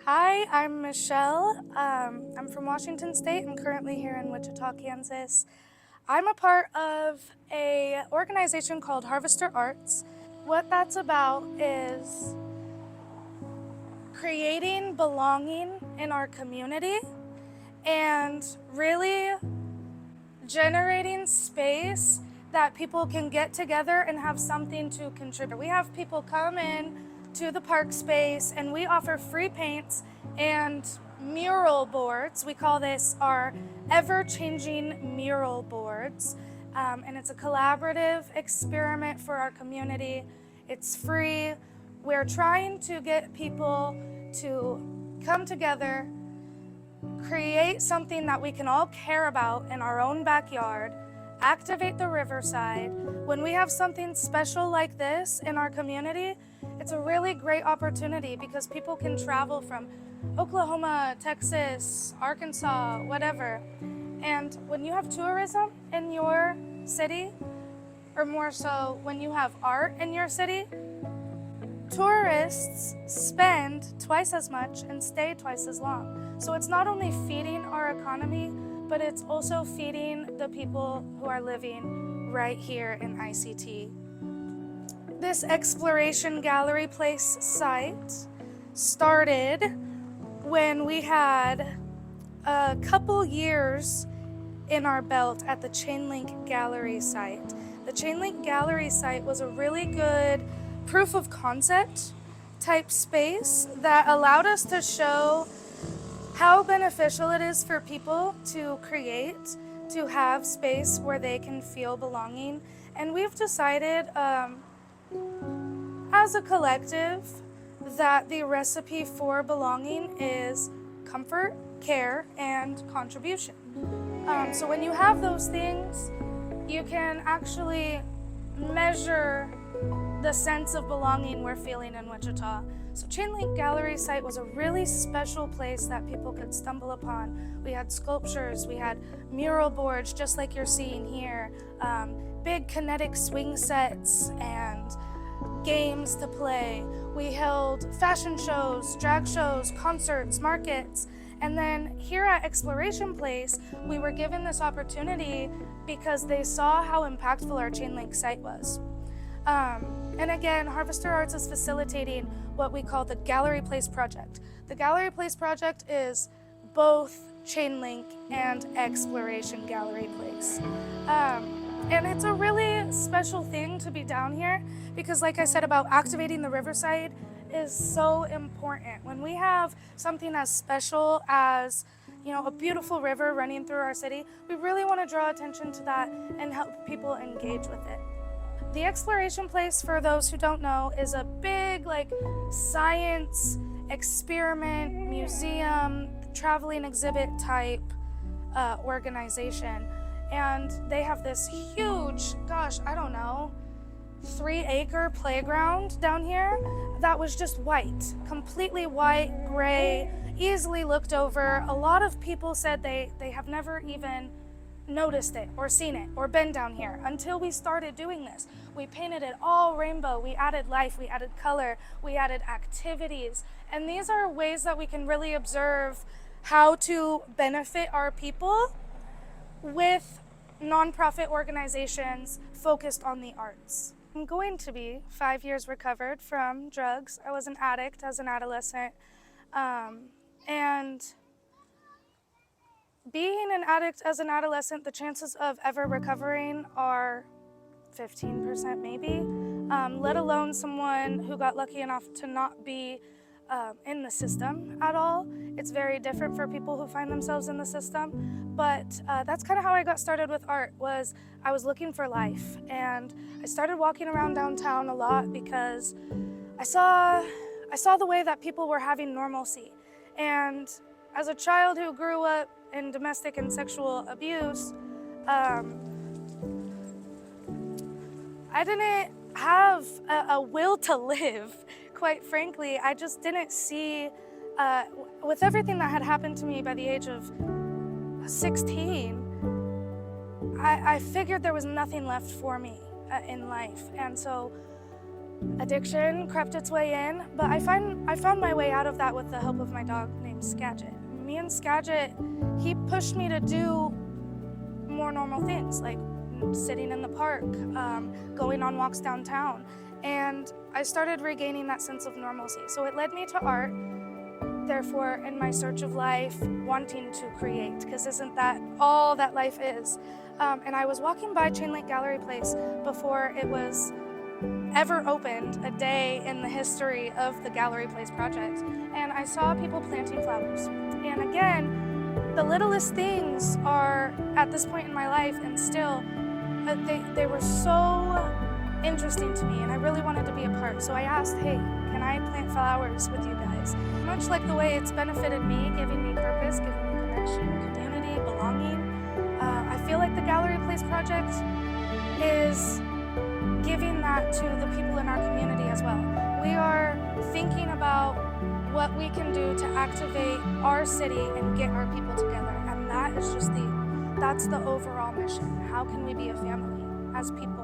Hi, I'm Michelle. I'm from Washington State. I'm currently here in Wichita, Kansas. I'm a part of a organization called Harvester Arts. What that's about is creating belonging in our community and really generating space that people can get together and have something to contribute. We have people come in to the park space and we offer free paints and mural boards. We call this our ever-changing mural boards. And it's a collaborative experiment for our community. It's free. We're trying to get people to come together, create something that we can all care about in our own backyard, activate the riverside. When we have something special like this in our community, it's a really great opportunity because people can travel from Oklahoma, Texas, Arkansas, whatever. And when you have tourism in your city, or more so when you have art in your city, tourists spend twice as much and stay twice as long. So it's not only feeding our economy, but it's also feeding the people who are living right here in ICT. This exploration gallery place site started when we had a couple years in our belt at the Chainlink Gallery site. The Chainlink Gallery site was a really good proof of concept type space that allowed us to show how beneficial it is for people to create, to have space where they can feel belonging. And we've decided as a collective that the recipe for belonging is comfort, care, and contribution. So when you have those things, you can actually measure the sense of belonging we're feeling in Wichita. So Chainlink Gallery site was a really special place that people could stumble upon. We had sculptures, we had mural boards just like you're seeing here, big kinetic swing sets and games to play. We held fashion shows, drag shows, concerts, markets. And then here at Exploration Place, we were given this opportunity because they saw how impactful our Chainlink site was. And again, Harvester Arts is facilitating what we call the Gallery Place Project. The Gallery Place Project is both Chainlink and Exploration Gallery Place. And it's a really special thing to be down here because, like I said about activating the riverside, is so important. When we have something as special as a beautiful river running through our city, we really want to draw attention to that and help people engage with it. The Exploration Place, for those who don't know, is a big science experiment, museum, traveling exhibit type organization. And they have this huge, 3-acre playground down here that was just white, completely white, gray, easily looked over. A lot of people said they have never even noticed it or seen it or been down here until we started doing this. We painted it all rainbow, we added life, we added color, we added activities. And these are ways that we can really observe how to benefit our people with nonprofit organizations focused on the arts. I'm going to be 5 years recovered from drugs. I was an addict as an adolescent. And being an addict as an adolescent, the chances of ever recovering are 15% maybe, let alone someone who got lucky enough to not be in the system at all. It's very different for people who find themselves in the system. But that's kind of how I got started with art. Was I was looking for life, and I started walking around downtown a lot because I saw the way that people were having normalcy. And as a child who grew up in domestic and sexual abuse, I didn't have a will to live, quite frankly. I just didn't see, with everything that had happened to me by the age of 16, I figured there was nothing left for me in life. And so Addiction crept its way in, but I found my way out of that with the help of my dog named Skagit. Me and Skagit, he pushed me to do more normal things, like sitting in the park, going on walks downtown, and I started regaining that sense of normalcy. So it led me to art, therefore in my search of life, wanting to create, because isn't that all that life is? And I was walking by Chain Link Gallery Place before it was ever opened, a day in the history of the Gallery Place project, and I saw people planting flowers. And again, the littlest things are, at this point in my life and still, they were so interesting to me, and I really wanted to be a part. So I asked, hey, can I plant flowers with you guys? Much like the way it's benefited me, giving me purpose, giving me connection, community, belonging, I feel like the Gallery Place project is giving that to the people in our community as well. We are thinking about what we can do to activate our city and get our people together, and that is just that's the overall mission. How can we be a family as people